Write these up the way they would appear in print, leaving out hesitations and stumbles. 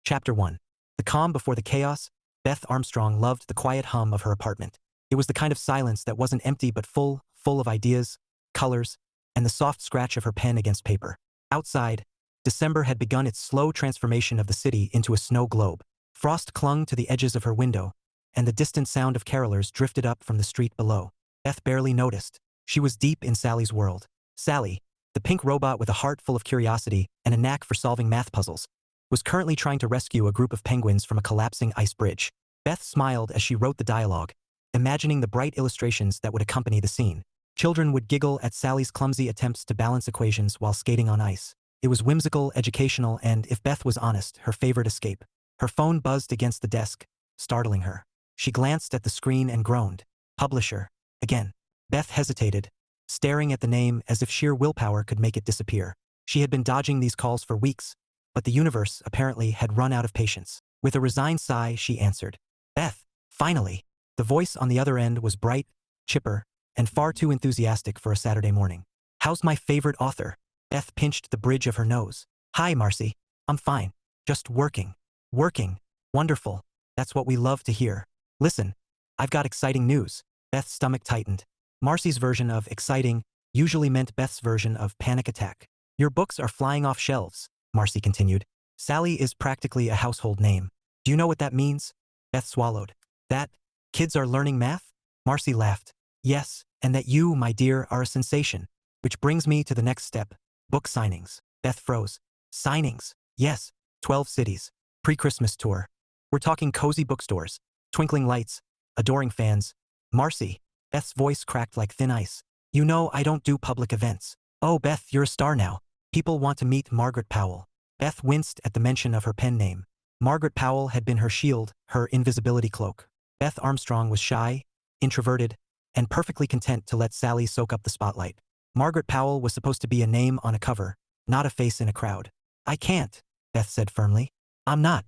Chapter 1. The calm before the chaos. Beth Armstrong loved the quiet hum of her apartment. It was the kind of silence that wasn't empty but full of ideas, colors, and the soft scratch of her pen against paper. Outside, December had begun its slow transformation of the city into a snow globe. Frost clung to the edges of her window, and the distant sound of carolers drifted up from the street below. Beth barely noticed. She was deep in Sally's world. Sally, the pink robot with a heart full of curiosity and a knack for solving math puzzles, was currently trying to rescue a group of penguins from a collapsing ice bridge. Beth smiled as she wrote the dialogue, imagining the bright illustrations that would accompany the scene. Children would giggle at Sally's clumsy attempts to balance equations while skating on ice. It was whimsical, educational, and, if Beth was honest, her favorite escape. Her phone buzzed against the desk, startling her. She glanced at the screen and groaned. Publisher. Again. Beth hesitated, staring at the name as if sheer willpower could make it disappear. She had been dodging these calls for weeks, but the universe, apparently, had run out of patience. With a resigned sigh, she answered. Beth, finally. The voice on the other end was bright, chipper, and far too enthusiastic for a Saturday morning. How's my favorite author? Beth pinched the bridge of her nose. Hi, Marcy. I'm fine. Just working. Working. Wonderful. That's what we love to hear. Listen, I've got exciting news. Beth's stomach tightened. Marcy's version of exciting usually meant Beth's version of panic attack. Your books are flying off shelves, Marcy continued. Sally is practically a household name. Do you know what that means? Beth swallowed. That kids are learning math? Marcy laughed. Yes, and that you, my dear, are a sensation. Which brings me to the next step. Book signings. Beth froze. Signings. Yes. 12 cities. Pre-Christmas tour. We're talking cozy bookstores. Twinkling lights. Adoring fans. Marcy. Beth's voice cracked like thin ice. You know I don't do public events. Oh, Beth, you're a star now. People want to meet Margaret Powell. Beth winced at the mention of her pen name. Margaret Powell had been her shield, her invisibility cloak. Beth Armstrong was shy, introverted, and perfectly content to let Sally soak up the spotlight. Margaret Powell was supposed to be a name on a cover, not a face in a crowd. I can't, Beth said firmly. I'm not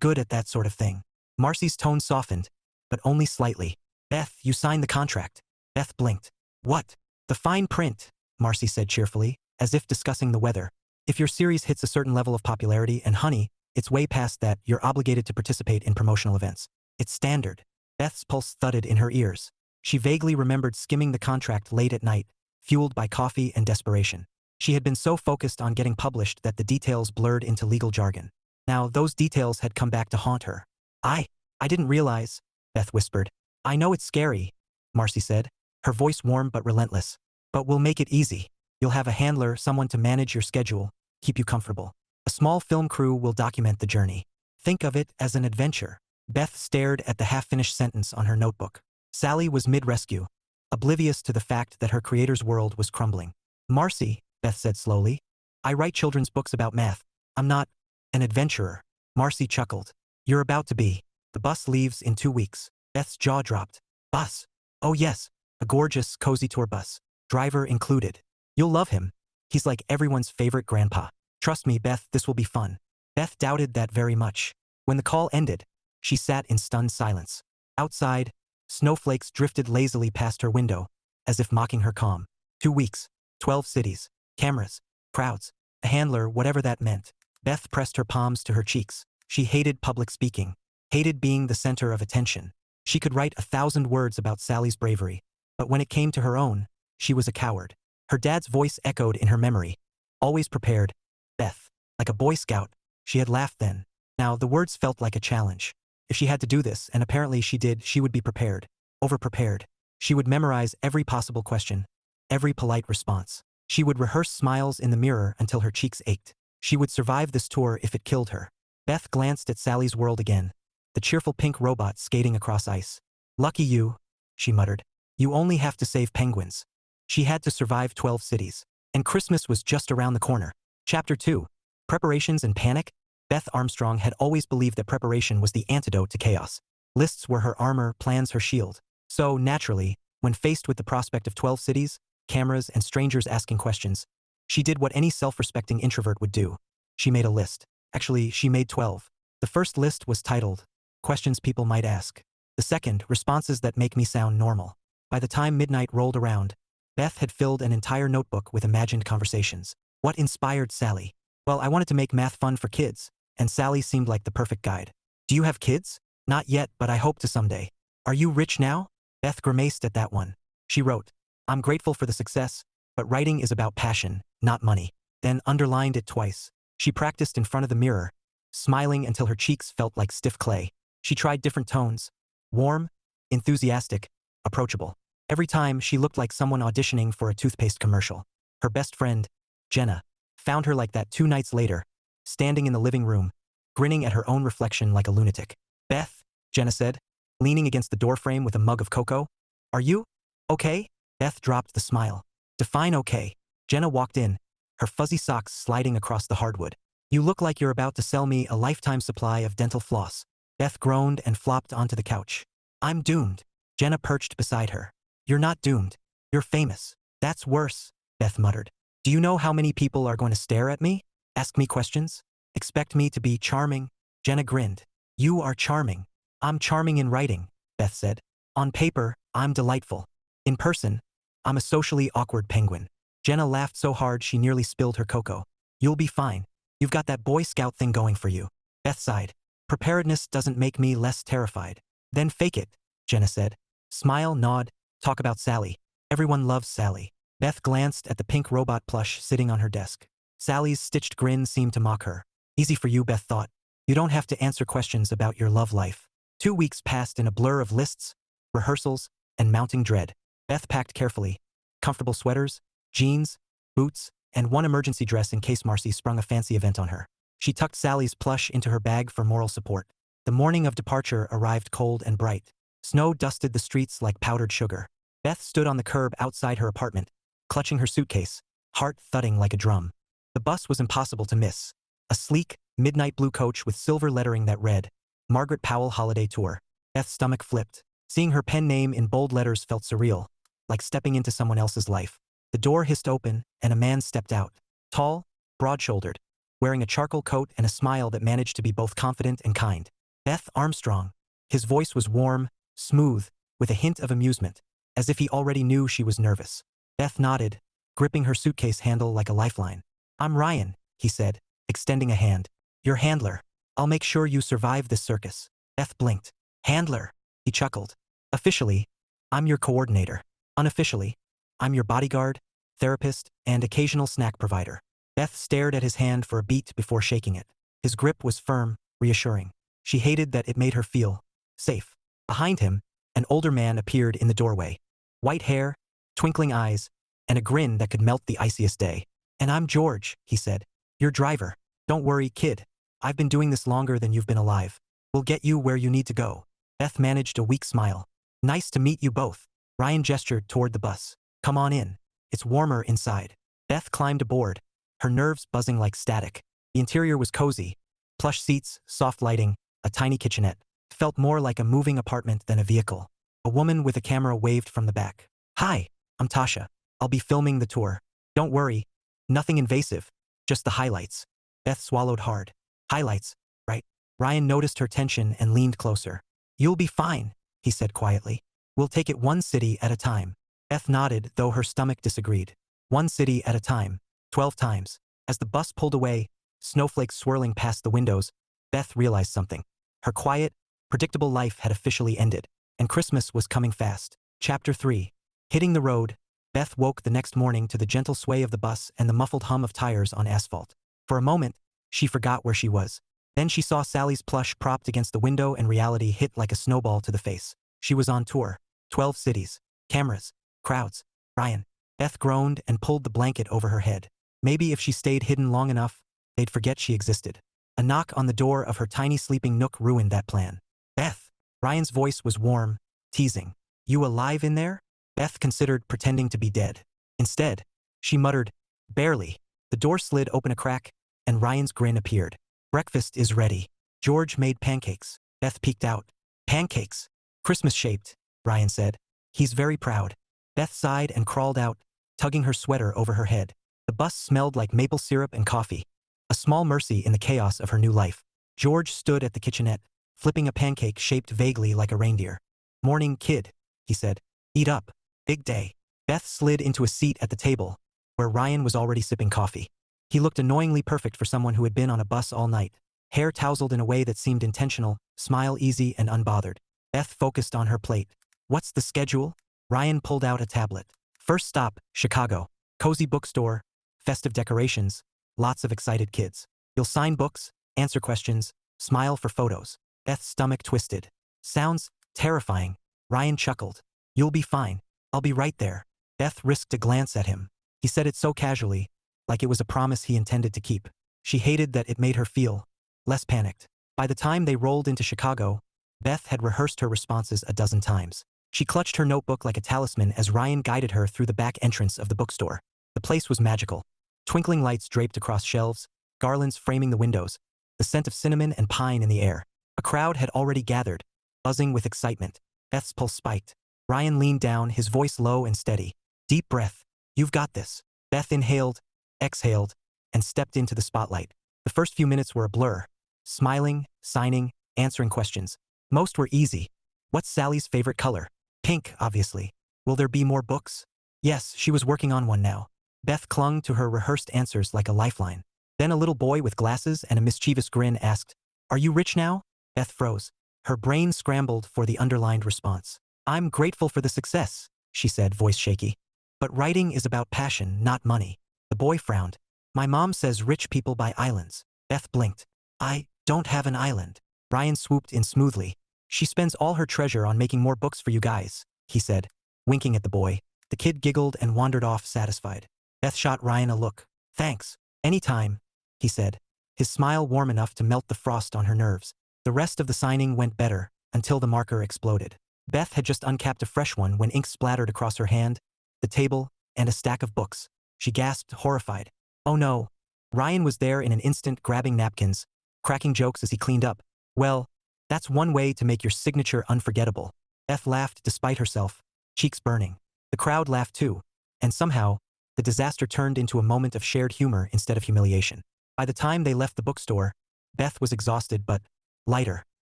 good at that sort of thing. Marcy's tone softened, but only slightly. Beth, you signed the contract. Beth blinked. What? The fine print, Marcy said cheerfully, as if discussing the weather. If your series hits a certain level of popularity, and honey, it's way past that, you're obligated to participate in promotional events. It's standard. Beth's pulse thudded in her ears. She vaguely remembered skimming the contract late at night, fueled by coffee and desperation. She had been so focused on getting published that the details blurred into legal jargon. Now, those details had come back to haunt her. I didn't realize, Beth whispered. I know it's scary, Marcy said, her voice warm but relentless. But we'll make it easy. You'll have a handler, someone to manage your schedule, keep you comfortable. A small film crew will document the journey. Think of it as an adventure. Beth stared at the half-finished sentence on her notebook. Sally was mid-rescue, oblivious to the fact that her creator's world was crumbling. Marcy, Beth said slowly, I write children's books about math. I'm not an adventurer. Marcy chuckled. You're about to be. The bus leaves in 2 weeks. Beth's jaw dropped. Bus. Oh yes, a gorgeous, cozy tour bus. Driver included. You'll love him. He's like everyone's favorite grandpa. Trust me, Beth, this will be fun. Beth doubted that very much. When the call ended, she sat in stunned silence. Outside, snowflakes drifted lazily past her window, as if mocking her calm. 2 weeks, 12 cities, cameras, crowds, a handler, whatever that meant. Beth pressed her palms to her cheeks. She hated public speaking, hated being the center of attention. She could write 1,000 words about Sally's bravery, but when it came to her own, she was a coward. Her dad's voice echoed in her memory. Always prepared. Beth. Like a Boy Scout. She had laughed then. Now, the words felt like a challenge. If she had to do this, and apparently she did, she would be prepared. Over-prepared. She would memorize every possible question, every polite response. She would rehearse smiles in the mirror until her cheeks ached. She would survive this tour if it killed her. Beth glanced at Sally's world again. The cheerful pink robot skating across ice. Lucky you, she muttered. You only have to save penguins. She had to survive 12 cities. And Christmas was just around the corner. Chapter 2. Preparations and Panic. Beth Armstrong had always believed that preparation was the antidote to chaos. Lists were her armor, plans her shield. So, naturally, when faced with the prospect of 12 cities, cameras, and strangers asking questions, she did what any self-respecting introvert would do. She made a list. Actually, she made 12. The first list was titled, Questions People Might Ask. The second, Responses That Make Me Sound Normal. By the time midnight rolled around, Beth had filled an entire notebook with imagined conversations. What inspired Sally? Well, I wanted to make math fun for kids. and Sally seemed like the perfect guide. Do you have kids? Not yet, but I hope to someday. Are you rich now? Beth grimaced at that one. She wrote, I'm grateful for the success, but writing is about passion, not money. Then underlined it twice. She practiced in front of the mirror, smiling until her cheeks felt like stiff clay. She tried different tones. Warm, enthusiastic, approachable. Every time, she looked like someone auditioning for a toothpaste commercial. Her best friend, Jenna, found her like that 2 nights later, standing in the living room, grinning at her own reflection like a lunatic. Beth, Jenna said, leaning against the doorframe with a mug of cocoa. Are you okay? Beth dropped the smile. Define okay. Jenna walked in, her fuzzy socks sliding across the hardwood. You look like you're about to sell me a lifetime supply of dental floss. Beth groaned and flopped onto the couch. I'm doomed. Jenna perched beside her. You're not doomed. You're famous. That's worse, Beth muttered. Do you know how many people are going to stare at me? Ask me questions? Expect me to be charming? Jenna grinned. You are charming. I'm charming in writing, Beth said. On paper, I'm delightful. In person, I'm a socially awkward penguin. Jenna laughed so hard she nearly spilled her cocoa. You'll be fine. You've got that Boy Scout thing going for you. Beth sighed. Preparedness doesn't make me less terrified. Then fake it, Jenna said. Smile, nod, talk about Sally. Everyone loves Sally. Beth glanced at the pink robot plush sitting on her desk. Sally's stitched grin seemed to mock her. Easy for you, Beth thought. You don't have to answer questions about your love life. 2 weeks passed in a blur of lists, rehearsals, and mounting dread. Beth packed carefully. Comfortable sweaters, jeans, boots, and one emergency dress in case Marcy sprung a fancy event on her. She tucked Sally's plush into her bag for moral support. The morning of departure arrived cold and bright. Snow dusted the streets like powdered sugar. Beth stood on the curb outside her apartment, clutching her suitcase, heart thudding like a drum. The bus was impossible to miss. A sleek, midnight blue coach with silver lettering that read, Margaret Powell Holiday Tour. Beth's stomach flipped. Seeing her pen name in bold letters felt surreal, like stepping into someone else's life. The door hissed open, and a man stepped out. Tall, broad-shouldered, wearing a charcoal coat and a smile that managed to be both confident and kind. Beth Armstrong. His voice was warm, smooth, with a hint of amusement, as if he already knew she was nervous. Beth nodded, gripping her suitcase handle like a lifeline. I'm Ryan, he said, extending a hand. Your handler. I'll make sure you survive this circus. Beth blinked. Handler, he chuckled. Officially, I'm your coordinator. Unofficially, I'm your bodyguard, therapist, and occasional snack provider. Beth stared at his hand for a beat before shaking it. His grip was firm, reassuring. She hated that it made her feel safe. Behind him, an older man appeared in the doorway. White hair, twinkling eyes, and a grin that could melt the iciest day. And I'm George, he said. Your driver. Don't worry, kid. I've been doing this longer than you've been alive. We'll get you where you need to go. Beth managed a weak smile. Nice to meet you both. Ryan gestured toward the bus. Come on in. It's warmer inside. Beth climbed aboard, her nerves buzzing like static. The interior was cozy. Plush seats, soft lighting, a tiny kitchenette. It felt more like a moving apartment than a vehicle. A woman with a camera waved from the back. Hi, I'm Tasha. I'll be filming the tour. Don't worry. Nothing invasive. Just the highlights. Beth swallowed hard. Highlights, right? Ryan noticed her tension and leaned closer. You'll be fine, he said quietly. We'll take it one city at a time. Beth nodded, though her stomach disagreed. One city at a time. 12 times. As the bus pulled away, snowflakes swirling past the windows, Beth realized something. Her quiet, predictable life had officially ended, and Christmas was coming fast. Chapter 3. Hitting the road, Beth woke the next morning to the gentle sway of the bus and the muffled hum of tires on asphalt. For a moment, she forgot where she was. Then she saw Sally's plush propped against the window and reality hit like a snowball to the face. She was on tour. 12 cities. Cameras. Crowds. Ryan. Beth groaned and pulled the blanket over her head. Maybe if she stayed hidden long enough, they'd forget she existed. A knock on the door of her tiny sleeping nook ruined that plan. Beth. Ryan's voice was warm, teasing. You alive in there? Beth considered pretending to be dead. Instead, she muttered, barely. The door slid open a crack, and Ryan's grin appeared. Breakfast is ready. George made pancakes. Beth peeked out. Pancakes. Christmas-shaped, Ryan said. He's very proud. Beth sighed and crawled out, tugging her sweater over her head. The bus smelled like maple syrup and coffee. A small mercy in the chaos of her new life. George stood at the kitchenette, flipping a pancake shaped vaguely like a reindeer. Morning, kid, he said. Eat up. Big day. Beth slid into a seat at the table, where Ryan was already sipping coffee. He looked annoyingly perfect for someone who had been on a bus all night. hair tousled in a way that seemed intentional, smile easy and unbothered. Beth focused on her plate. What's the schedule? Ryan pulled out a tablet. First stop, Chicago. Cozy bookstore, festive decorations, lots of excited kids. You'll sign books, answer questions, smile for photos. Beth's stomach twisted. Sounds terrifying. Ryan chuckled. You'll be fine. I'll be right there. Beth risked a glance at him. He said it so casually, like it was a promise he intended to keep. She hated that it made her feel less panicked. By the time they rolled into Chicago, Beth had rehearsed her responses a dozen times. She clutched her notebook like a talisman as Ryan guided her through the back entrance of the bookstore. The place was magical. Twinkling lights draped across shelves, garlands framing the windows, the scent of cinnamon and pine in the air. A crowd had already gathered, buzzing with excitement. Beth's pulse spiked. Ryan leaned down, his voice low and steady. Deep breath. You've got this. Beth inhaled, exhaled, and stepped into the spotlight. The first few minutes were a blur. Smiling, signing, answering questions. Most were easy. What's Sally's favorite color? Pink, obviously. Will there be more books? Yes, she was working on one now. Beth clung to her rehearsed answers like a lifeline. Then a little boy with glasses and a mischievous grin asked, Are you rich now? Beth froze. Her brain scrambled for the underlined response. I'm grateful for the success, she said, voice shaky. But writing is about passion, not money. The boy frowned. My mom says rich people buy islands. Beth blinked. I don't have an island. Ryan swooped in smoothly. She spends all her treasure on making more books for you guys, he said, winking at the boy. The kid giggled and wandered off satisfied. Beth shot Ryan a look. Thanks. Anytime, he said, his smile warm enough to melt the frost on her nerves. The rest of the signing went better, until the marker exploded. Beth had just uncapped a fresh one when ink splattered across her hand, the table, and a stack of books. She gasped, horrified. Oh no. Ryan was there in an instant, grabbing napkins, cracking jokes as he cleaned up. Well, that's one way to make your signature unforgettable. Beth laughed despite herself, cheeks burning. The crowd laughed too, and somehow, the disaster turned into a moment of shared humor instead of humiliation. By the time they left the bookstore, Beth was exhausted but lighter.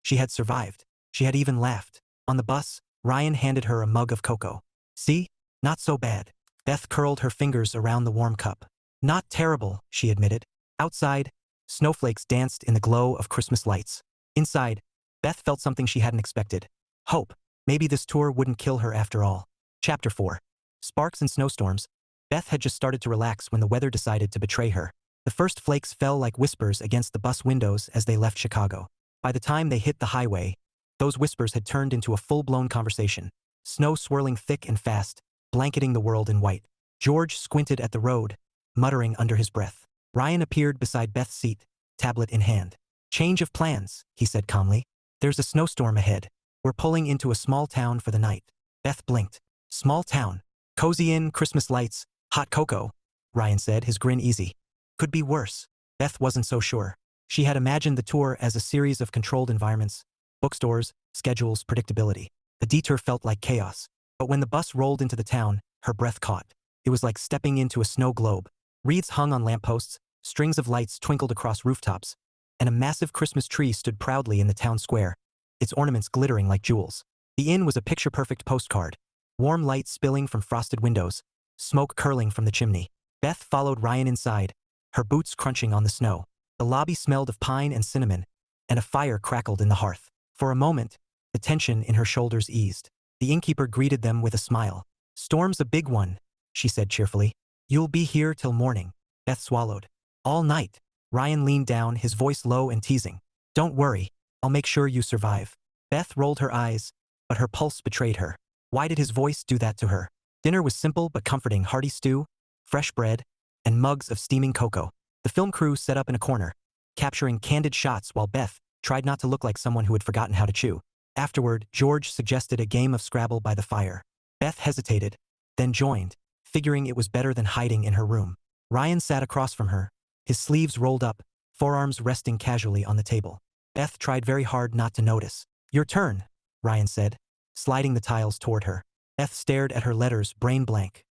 She had survived. She had even laughed. On the bus, Ryan handed her a mug of cocoa. See? Not so bad. Beth curled her fingers around the warm cup. Not terrible, she admitted. Outside, snowflakes danced in the glow of Christmas lights. Inside, Beth felt something she hadn't expected. Hope. Maybe this tour wouldn't kill her after all. Chapter 4. Sparks and snowstorms. Beth had just started to relax when the weather decided to betray her. The first flakes fell like whispers against the bus windows as they left Chicago. By the time they hit the highway, those whispers had turned into a full-blown conversation. Snow swirling thick and fast, blanketing the world in white. George squinted at the road, muttering under his breath. Ryan appeared beside Beth's seat, tablet in hand. Change of plans, he said calmly. There's a snowstorm ahead. We're pulling into a small town for the night. Beth blinked. Small town. Cozy inn, Christmas lights, hot cocoa, Ryan said, his grin easy. Could be worse. Beth wasn't so sure. She had imagined the tour as a series of controlled environments, bookstores, schedules, predictability. The detour felt like chaos. But when the bus rolled into the town, her breath caught. It was like stepping into a snow globe. Wreaths hung on lampposts, strings of lights twinkled across rooftops, and a massive Christmas tree stood proudly in the town square, its ornaments glittering like jewels. The inn was a picture-perfect postcard. Warm light spilling from frosted windows, smoke curling from the chimney. Beth followed Ryan inside, her boots crunching on the snow. The lobby smelled of pine and cinnamon, and a fire crackled in the hearth. For a moment, the tension in her shoulders eased. The innkeeper greeted them with a smile. Storm's a big one, she said cheerfully. You'll be here till morning. Beth swallowed. All night. Ryan leaned down, his voice low and teasing. Don't worry, I'll make sure you survive. Beth rolled her eyes, but her pulse betrayed her. Why did his voice do that to her? Dinner was simple but comforting: hearty stew, fresh bread, and mugs of steaming cocoa. The film crew set up in a corner, capturing candid shots while Beth tried not to look like someone who had forgotten how to chew. Afterward, George suggested a game of Scrabble by the fire. Beth hesitated, then joined, figuring it was better than hiding in her room. Ryan sat across from her, his sleeves rolled up, forearms resting casually on the table. Beth tried very hard not to notice. Your turn, Ryan said, sliding the tiles toward her. Beth stared at her letters, brain blank.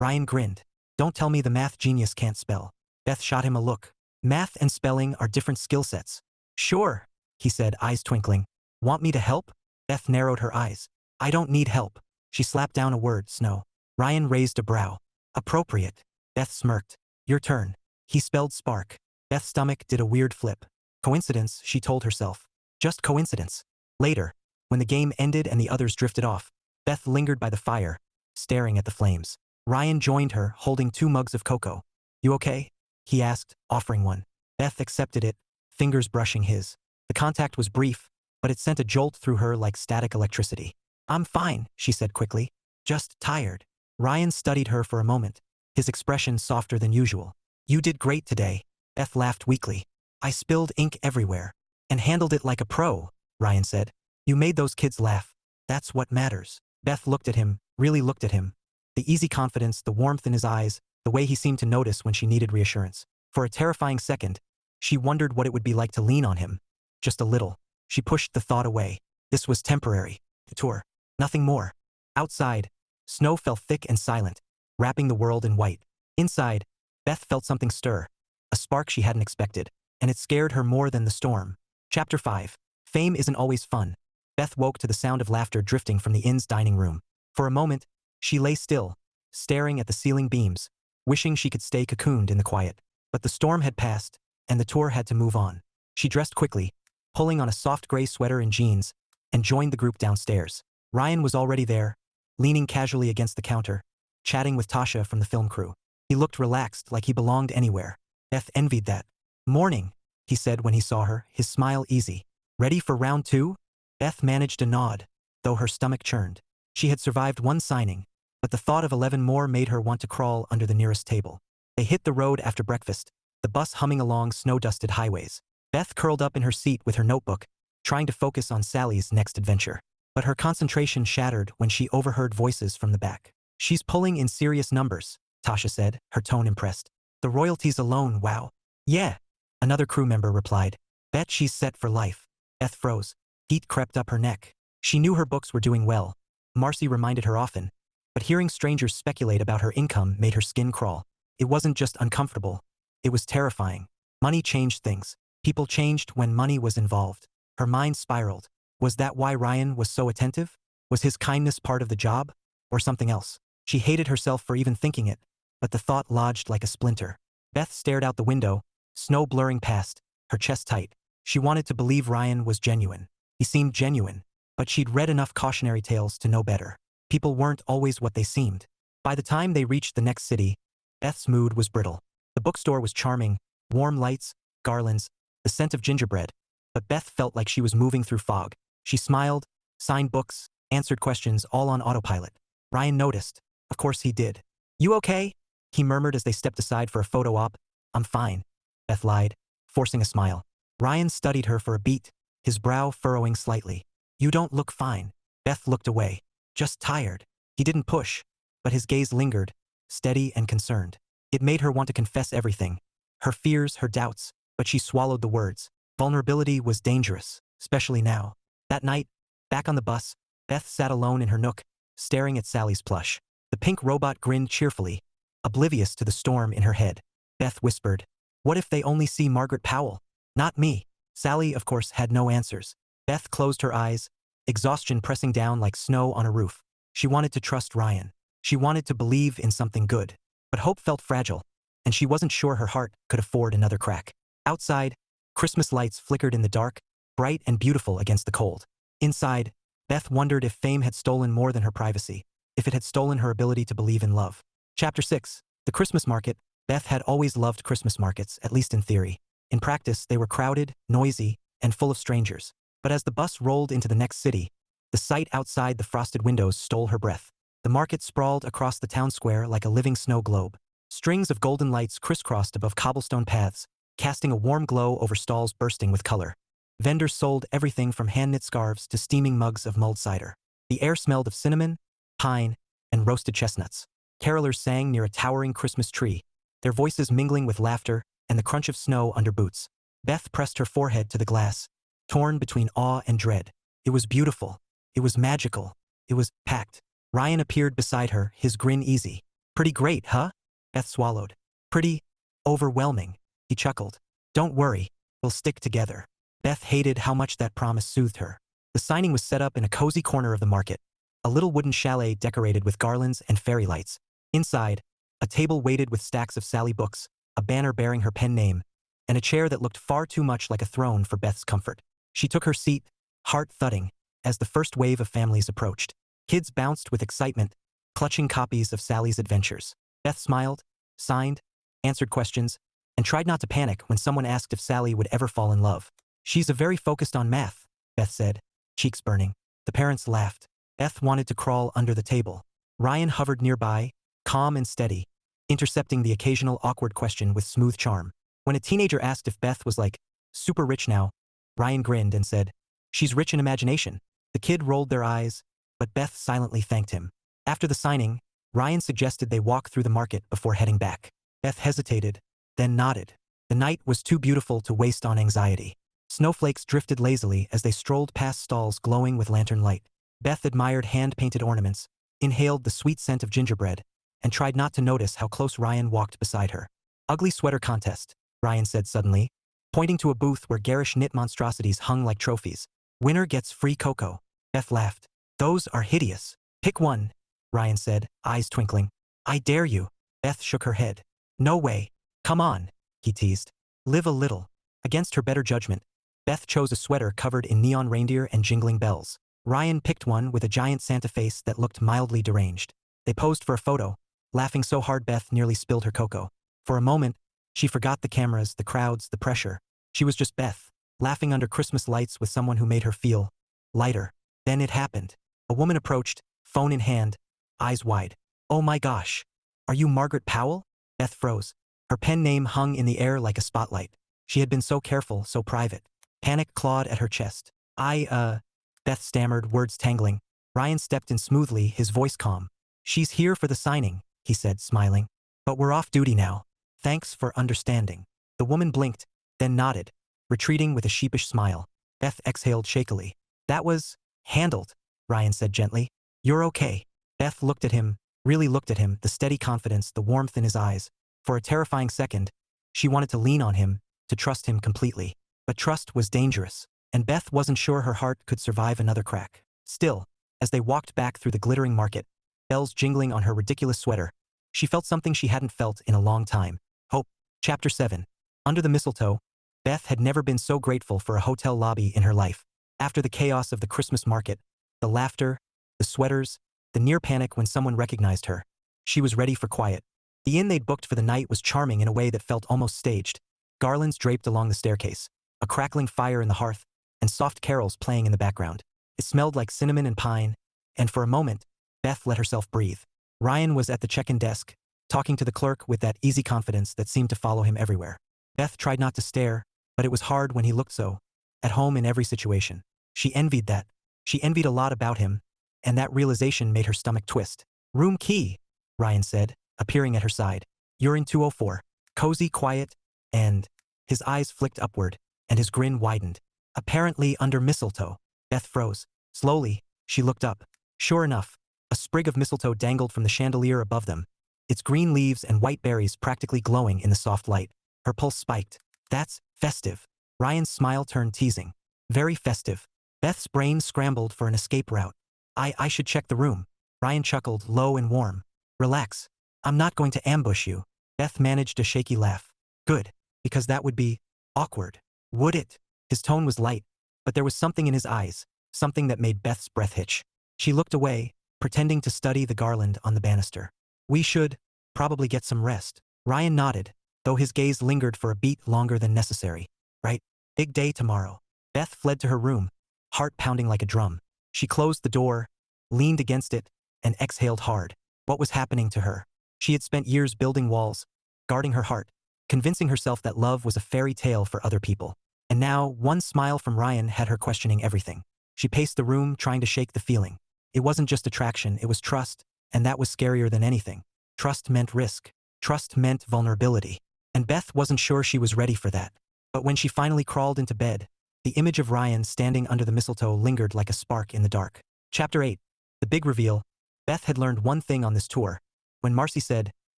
Ryan grinned. Don't tell me the math genius can't spell. Beth shot him a look. Math and spelling are different skill sets. Sure, he said, eyes twinkling. Want me to help? Beth narrowed her eyes. I don't need help. She slapped down a word, snow. Ryan raised a brow. Appropriate. Beth smirked. Your turn. He spelled spark. Beth's stomach did a weird flip. Coincidence, she told herself. Just coincidence. Later, when the game ended and the others drifted off, Beth lingered by the fire, staring at the flames. Ryan joined her, holding 2 mugs of cocoa. You okay? He asked, offering one. Beth accepted it, fingers brushing his. The contact was brief, but it sent a jolt through her like static electricity. I'm fine, she said quickly. Just tired. Ryan studied her for a moment, his expression softer than usual. You did great today. Beth laughed weakly. I spilled ink everywhere. And handled it like a pro, Ryan said. You made those kids laugh. That's what matters. Beth looked at him, really looked at him. The easy confidence, the warmth in his eyes, the way he seemed to notice when she needed reassurance. For a terrifying second, she wondered what it would be like to lean on him. Just a little. She pushed the thought away. This was temporary. A tour. Nothing more. Outside, snow fell thick and silent, wrapping the world in white. Inside, Beth felt something stir. A spark she hadn't expected. And it scared her more than the storm. Chapter 5. Fame isn't always fun. Beth woke to the sound of laughter drifting from the inn's dining room. For a moment, she lay still, staring at the ceiling beams, wishing she could stay cocooned in the quiet. But the storm had passed, and the tour had to move on. She dressed quickly, pulling on a soft gray sweater and jeans, and joined the group downstairs. Ryan was already there, leaning casually against the counter, chatting with Tasha from the film crew. He looked relaxed, like he belonged anywhere. Beth envied that. Morning, he said when he saw her, his smile easy. Ready for round 2? Beth managed a nod, though her stomach churned. She had survived 1 signing, but the thought of 11 more made her want to crawl under the nearest table. They hit the road after breakfast, the bus humming along snow-dusted highways. Beth curled up in her seat with her notebook, trying to focus on Sally's next adventure. But her concentration shattered when she overheard voices from the back. She's pulling in serious numbers, Tasha said, her tone impressed. The royalties alone, wow. Yeah, another crew member replied. Bet she's set for life. Beth froze. Heat crept up her neck. She knew her books were doing well. Marcy reminded her often. But hearing strangers speculate about her income made her skin crawl. It wasn't just uncomfortable. It was terrifying. Money changed things. People changed when money was involved. Her mind spiraled. Was that why Ryan was so attentive? Was his kindness part of the job? Or something else? She hated herself for even thinking it, but the thought lodged like a splinter. Beth stared out the window, snow blurring past, her chest tight. She wanted to believe Ryan was genuine. He seemed genuine, but she'd read enough cautionary tales to know better. People weren't always what they seemed. By the time they reached the next city, Beth's mood was brittle. The bookstore was charming, warm lights, garlands, the scent of gingerbread, but Beth felt like she was moving through fog. She smiled, signed books, answered questions, all on autopilot. Ryan noticed. Of course he did. You okay? He murmured as they stepped aside for a photo op. I'm fine, Beth lied, forcing a smile. Ryan studied her for a beat, his brow furrowing slightly. You don't look fine. Beth looked away. Just tired. He didn't push, but his gaze lingered, steady and concerned. It made her want to confess everything. Her fears, her doubts, but she swallowed the words. Vulnerability was dangerous, especially now. That night, back on the bus, Beth sat alone in her nook, staring at Sally's plush. The pink robot grinned cheerfully, oblivious to the storm in her head. Beth whispered, "What if they only see Margaret Powell? Not me." Sally, of course, had no answers. Beth closed her eyes, exhaustion pressing down like snow on a roof. She wanted to trust Ryan. She wanted to believe in something good. But hope felt fragile, and she wasn't sure her heart could afford another crack. Outside, Christmas lights flickered in the dark, bright and beautiful against the cold. Inside, Beth wondered if fame had stolen more than her privacy, if it had stolen her ability to believe in love. Chapter 6. The Christmas Market. Beth had always loved Christmas markets, at least in theory. In practice, they were crowded, noisy, and full of strangers. But as the bus rolled into the next city, the sight outside the frosted windows stole her breath. The market sprawled across the town square like a living snow globe. Strings of golden lights crisscrossed above cobblestone paths, casting a warm glow over stalls bursting with color. Vendors sold everything from hand-knit scarves to steaming mugs of mulled cider. The air smelled of cinnamon, pine, and roasted chestnuts. Carolers sang near a towering Christmas tree, their voices mingling with laughter and the crunch of snow under boots. Beth pressed her forehead to the glass, torn between awe and dread. It was beautiful. It was magical. It was packed. Ryan appeared beside her, his grin easy. Pretty great, huh? Beth swallowed. Pretty overwhelming, he chuckled. Don't worry, we'll stick together. Beth hated how much that promise soothed her. The signing was set up in a cozy corner of the market, a little wooden chalet decorated with garlands and fairy lights. Inside, a table weighted with stacks of Sally books, a banner bearing her pen name, and a chair that looked far too much like a throne for Beth's comfort. She took her seat, heart thudding, as the first wave of families approached. Kids bounced with excitement, clutching copies of Sally's Adventures. Beth smiled, signed, answered questions, and tried not to panic when someone asked if Sally would ever fall in love. "She's a very focused on math," Beth said, cheeks burning. The parents laughed. Beth wanted to crawl under the table. Ryan hovered nearby, calm and steady, intercepting the occasional awkward question with smooth charm. When a teenager asked if Beth was like, super rich now, Ryan grinned and said, "She's rich in imagination." The kid rolled their eyes, but Beth silently thanked him. After the signing, Ryan suggested they walk through the market before heading back. Beth hesitated, then nodded. The night was too beautiful to waste on anxiety. Snowflakes drifted lazily as they strolled past stalls glowing with lantern light. Beth admired hand-painted ornaments, inhaled the sweet scent of gingerbread, and tried not to notice how close Ryan walked beside her. "Ugly sweater contest," Ryan said suddenly, pointing to a booth where garish knit monstrosities hung like trophies. "Winner gets free cocoa." Beth laughed. "Those are hideous. Pick one," Ryan said, eyes twinkling. "I dare you." Beth shook her head. "No way. Come on," he teased. "Live a little." Against her better judgment, Beth chose a sweater covered in neon reindeer and jingling bells. Ryan picked one with a giant Santa face that looked mildly deranged. They posed for a photo, laughing so hard Beth nearly spilled her cocoa. For a moment, she forgot the cameras, the crowds, the pressure. She was just Beth, laughing under Christmas lights with someone who made her feel lighter. Then it happened. A woman approached, phone in hand, eyes wide. "Oh my gosh. Are you Margaret Powell?" Beth froze. Her pen name hung in the air like a spotlight. She had been so careful, so private. Panic clawed at her chest. Beth stammered, words tangling. Ryan stepped in smoothly, his voice calm. "She's here for the signing," he said, smiling. "But we're off duty now. Thanks for understanding." The woman blinked, then nodded, retreating with a sheepish smile. Beth exhaled shakily. "That was handled," Ryan said gently. "You're okay." Beth looked at him, really looked at him, the steady confidence, the warmth in his eyes. For a terrifying second, she wanted to lean on him, to trust him completely. But trust was dangerous, and Beth wasn't sure her heart could survive another crack. Still, as they walked back through the glittering market, bells jingling on her ridiculous sweater, she felt something she hadn't felt in a long time. Hope. Chapter 7. Under the mistletoe, Beth had never been so grateful for a hotel lobby in her life. After the chaos of the Christmas market, the laughter, the sweaters, the near panic when someone recognized her, she was ready for quiet. The inn they'd booked for the night was charming in a way that felt almost staged. Garlands draped along the staircase, a crackling fire in the hearth, and soft carols playing in the background. It smelled like cinnamon and pine, and for a moment, Beth let herself breathe. Ryan was at the check-in desk, talking to the clerk with that easy confidence that seemed to follow him everywhere. Beth tried not to stare, but it was hard when he looked so, at home in every situation. She envied that. She envied a lot about him, and that realization made her stomach twist. "Room key," Ryan said, appearing at her side. "You're in 204. Cozy, quiet, and..." His eyes flicked upward, and his grin widened. "Apparently under mistletoe." Beth froze. Slowly, she looked up. Sure enough, a sprig of mistletoe dangled from the chandelier above them, its green leaves and white berries practically glowing in the soft light. Her pulse spiked. "That's festive." Ryan's smile turned teasing. "Very festive." Beth's brain scrambled for an escape route. I should check the room." Ryan chuckled, low and warm. "Relax. I'm not going to ambush you." Beth managed a shaky laugh. "Good, because that would be awkward." "Would it?" His tone was light, but there was something in his eyes, something that made Beth's breath hitch. She looked away, pretending to study the garland on the banister. "We should probably get some rest." Ryan nodded, though his gaze lingered for a beat longer than necessary. "Right. Big day tomorrow." Beth fled to her room, heart pounding like a drum. She closed the door, leaned against it, and exhaled hard. What was happening to her? She had spent years building walls, guarding her heart, convincing herself that love was a fairy tale for other people. And now, one smile from Ryan had her questioning everything. She paced the room, trying to shake the feeling. It wasn't just attraction, it was trust, and that was scarier than anything. Trust meant risk. Trust meant vulnerability. And Beth wasn't sure she was ready for that. But when she finally crawled into bed, the image of Ryan standing under the mistletoe lingered like a spark in the dark. Chapter 8. The big reveal. Beth had learned one thing on this tour. When Marcy said,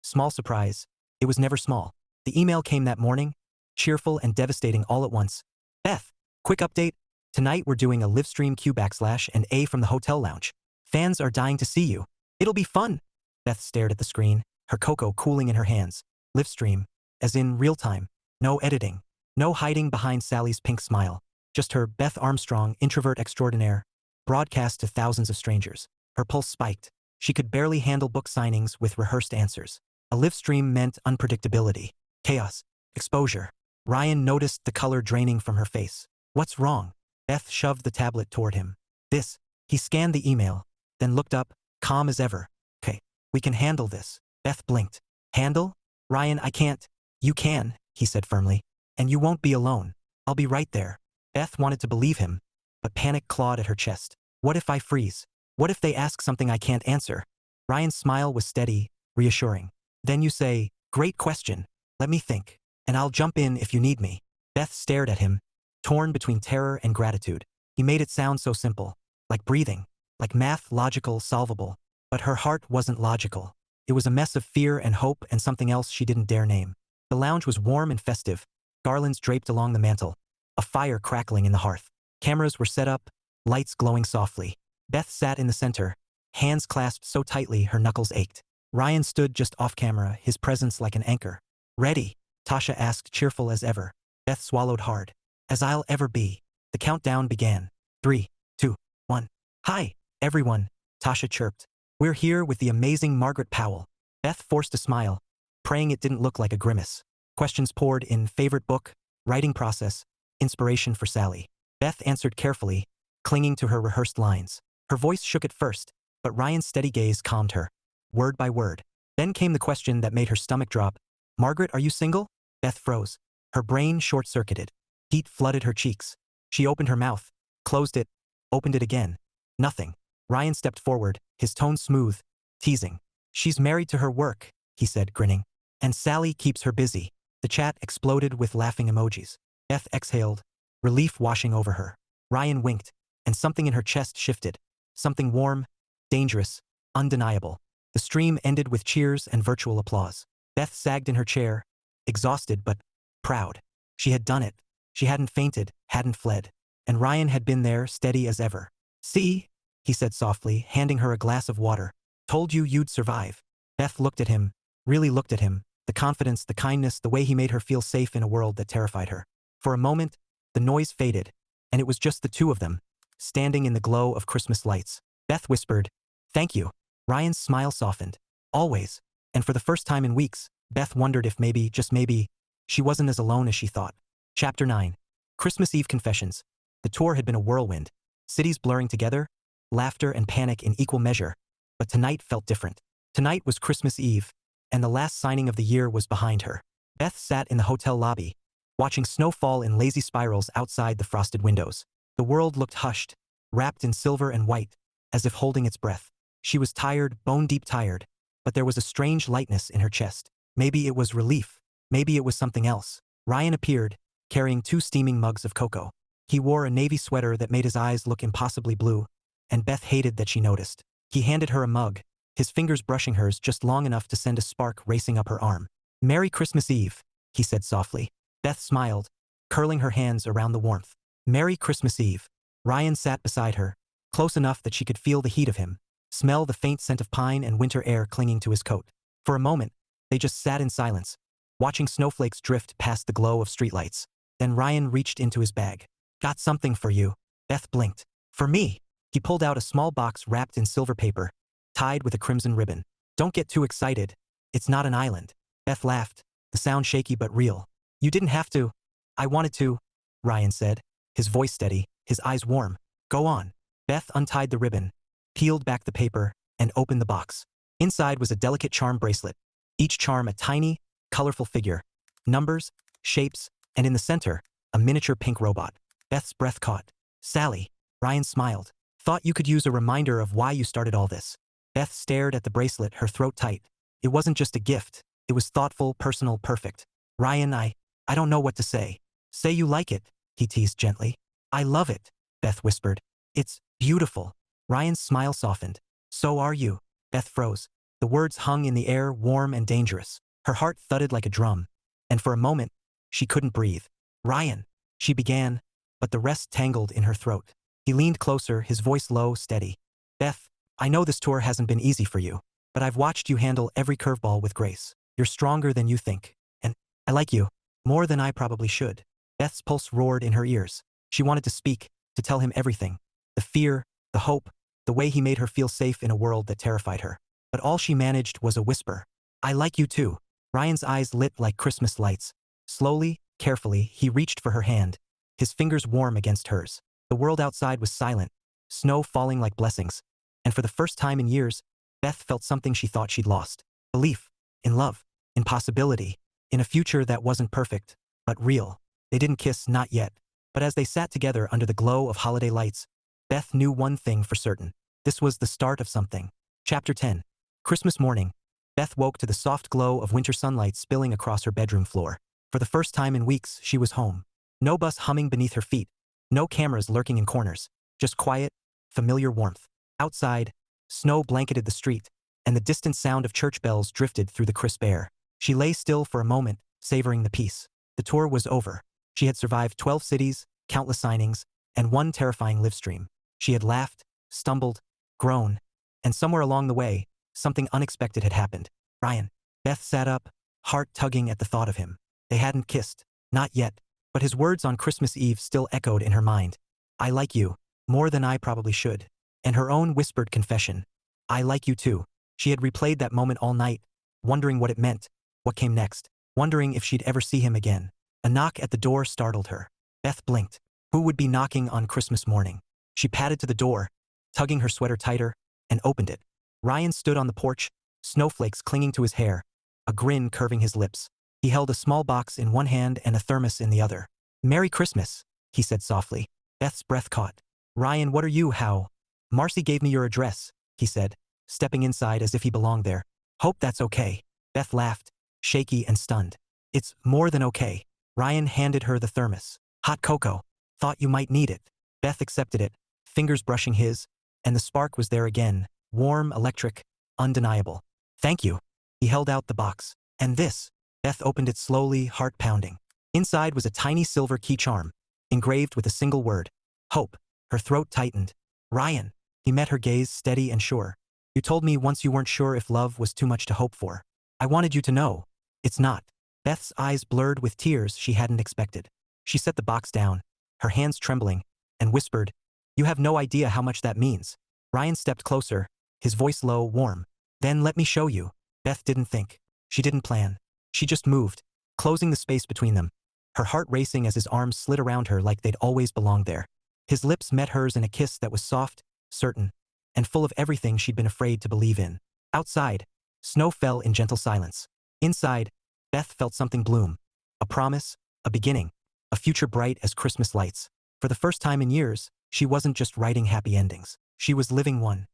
"Small surprise," it was never small. The email came that morning, cheerful and devastating all at once. "Beth, quick update. Tonight we're doing a live stream Q/and A from the hotel lounge. Fans are dying to see you. It'll be fun." Beth stared at the screen, her cocoa cooling in her hands. Live stream, as in real time. No editing. No hiding behind Sally's pink smile. Just her Beth Armstrong, introvert extraordinaire, broadcast to thousands of strangers. Her pulse spiked. She could barely handle book signings with rehearsed answers. A live stream meant unpredictability, chaos, exposure. Ryan noticed the color draining from her face. What's wrong? Beth shoved the tablet toward him. This. He scanned the email, then looked up, calm as ever. Okay, we can handle this. Beth blinked. Handle? Ryan, I can't. You can, he said firmly. And you won't be alone. I'll be right there. Beth wanted to believe him, but panic clawed at her chest. What if I freeze? What if they ask something I can't answer? Ryan's smile was steady, reassuring. Then you say, great question. Let me think. And I'll jump in if you need me. Beth stared at him, torn between terror and gratitude. He made it sound so simple. Like breathing. Like math, logical, solvable. But her heart wasn't logical. It was a mess of fear and hope and something else she didn't dare name. The lounge was warm and festive. Garlands draped along the mantel. A fire crackling in the hearth. Cameras were set up, lights glowing softly. Beth sat in the center, hands clasped so tightly her knuckles ached. Ryan stood just off camera, his presence like an anchor. Ready? Tasha asked, cheerful as ever. Beth swallowed hard. As I'll ever be. The countdown began. 3, 2, 1. Hi, everyone, Tasha chirped. We're here with the amazing Margaret Powell. Beth forced a smile, praying it didn't look like a grimace. Questions poured in: favorite book, writing process, inspiration for Sally. Beth answered carefully, clinging to her rehearsed lines. Her voice shook at first, but Ryan's steady gaze calmed her, word by word. Then came the question that made her stomach drop. Margaret, are you single? Beth froze. Her brain short-circuited. Heat flooded her cheeks. She opened her mouth, closed it, opened it again. Nothing. Ryan stepped forward, his tone smooth, teasing. She's married to her work, he said, grinning. And Sally keeps her busy. The chat exploded with laughing emojis. Beth exhaled, relief washing over her. Ryan winked, and something in her chest shifted. Something warm, dangerous, undeniable. The stream ended with cheers and virtual applause. Beth sagged in her chair, exhausted but proud. She had done it. She hadn't fainted, hadn't fled. And Ryan had been there, steady as ever. See? He said softly, handing her a glass of water. Told you you'd survive. Beth looked at him, really looked at him, the confidence, the kindness, the way he made her feel safe in a world that terrified her. For a moment, the noise faded, and it was just the two of them, standing in the glow of Christmas lights. Beth whispered, "Thank you." Ryan's smile softened. Always. And for the first time in weeks, Beth wondered if maybe, just maybe, she wasn't as alone as she thought. Chapter 9. Christmas Eve Confessions. The tour had been a whirlwind. Cities blurring together, laughter and panic in equal measure. But tonight felt different. Tonight was Christmas Eve, and the last signing of the year was behind her. Beth sat in the hotel lobby, watching snow fall in lazy spirals outside the frosted windows. The world looked hushed, wrapped in silver and white, as if holding its breath. She was tired, bone-deep tired, but there was a strange lightness in her chest. Maybe it was relief. Maybe it was something else. Ryan appeared, carrying 2 steaming mugs of cocoa. He wore a navy sweater that made his eyes look impossibly blue, and Beth hated that she noticed. He handed her a mug, his fingers brushing hers just long enough to send a spark racing up her arm. "Merry Christmas Eve," he said softly. Beth smiled, curling her hands around the warmth. "Merry Christmas Eve." Ryan sat beside her, close enough that she could feel the heat of him, smell the faint scent of pine and winter air clinging to his coat. For a moment, they just sat in silence, watching snowflakes drift past the glow of streetlights. Then Ryan reached into his bag. "Got something for you." Beth blinked. "For me?" He pulled out a small box wrapped in silver paper, tied with a crimson ribbon. "Don't get too excited. It's not an island." Beth laughed, the sound shaky but real. "You didn't have to." "I wanted to," Ryan said, his voice steady, his eyes warm. "Go on." Beth untied the ribbon, peeled back the paper, and opened the box. Inside was a delicate charm bracelet, each charm a tiny, colorful figure, numbers, shapes, and in the center, a miniature pink robot. Beth's breath caught. "Sally." Ryan smiled. "Thought you could use a reminder of why you started all this." Beth stared at the bracelet, her throat tight. It wasn't just a gift. It was thoughtful, personal, perfect. "Ryan, I don't know what to say." "Say you like it," he teased gently. "I love it," Beth whispered. "It's beautiful." Ryan's smile softened. "So are you." Beth froze. The words hung in the air, warm and dangerous. Her heart thudded like a drum, and for a moment, she couldn't breathe. "Ryan," she began, but the rest tangled in her throat. He leaned closer, his voice low, steady. "Beth, I know this tour hasn't been easy for you, but I've watched you handle every curveball with grace. You're stronger than you think, and I like you more than I probably should." Beth's pulse roared in her ears. She wanted to speak, to tell him everything. The fear, the hope, the way he made her feel safe in a world that terrified her. But all she managed was a whisper. I like you too. Ryan's eyes lit like Christmas lights. Slowly, carefully, he reached for her hand, his fingers warm against hers. The world outside was silent, snow falling like blessings. And for the first time in years, Beth felt something she thought she'd lost. Belief. In love. In possibility. In a future that wasn't perfect, but real. They didn't kiss, not yet. But as they sat together under the glow of holiday lights, Beth knew one thing for certain. This was the start of something. Chapter 10. Christmas morning. Beth woke to the soft glow of winter sunlight spilling across her bedroom floor. For the first time in weeks, she was home. No bus humming beneath her feet. No cameras lurking in corners. Just quiet, familiar warmth. Outside, snow blanketed the street, and the distant sound of church bells drifted through the crisp air. She lay still for a moment, savoring the peace. The tour was over. She had survived 12 cities, countless signings, and one terrifying live stream. She had laughed, stumbled, grown, and somewhere along the way, something unexpected had happened. Ryan. Beth sat up, heart tugging at the thought of him. They hadn't kissed, not yet, but his words on Christmas Eve still echoed in her mind. I like you, more than I probably should. And her own whispered confession. I like you too. She had replayed that moment all night, wondering what it meant, what came next, wondering if she'd ever see him again. A knock at the door startled her. Beth blinked. Who would be knocking on Christmas morning? She padded to the door, tugging her sweater tighter, and opened it. Ryan stood on the porch, snowflakes clinging to his hair, a grin curving his lips. He held a small box in one hand and a thermos in the other. Merry Christmas, he said softly. Beth's breath caught. Ryan, what are you, how? Marcy gave me your address, he said, stepping inside as if he belonged there. Hope that's okay. Beth laughed, shaky and stunned. It's more than okay. Ryan handed her the thermos. Hot cocoa. Thought you might need it. Beth accepted it, fingers brushing his, and the spark was there again, warm, electric, undeniable. Thank you. He held out the box. And this. Beth opened it slowly, heart pounding. Inside was a tiny silver key charm, engraved with a single word. Hope. Her throat tightened. Ryan. He met her gaze, steady and sure. You told me once you weren't sure if love was too much to hope for. I wanted you to know. It's not. Beth's eyes blurred with tears she hadn't expected. She set the box down, her hands trembling, and whispered, You have no idea how much that means. Ryan stepped closer, his voice low, warm. Then let me show you. Beth didn't think. She didn't plan. She just moved, closing the space between them, her heart racing as his arms slid around her like they'd always belonged there. His lips met hers in a kiss that was soft, certain, and full of everything she'd been afraid to believe in. Outside, snow fell in gentle silence. Inside, Beth felt something bloom. A promise, a beginning, a future bright as Christmas lights. For the first time in years, she wasn't just writing happy endings. She was living one.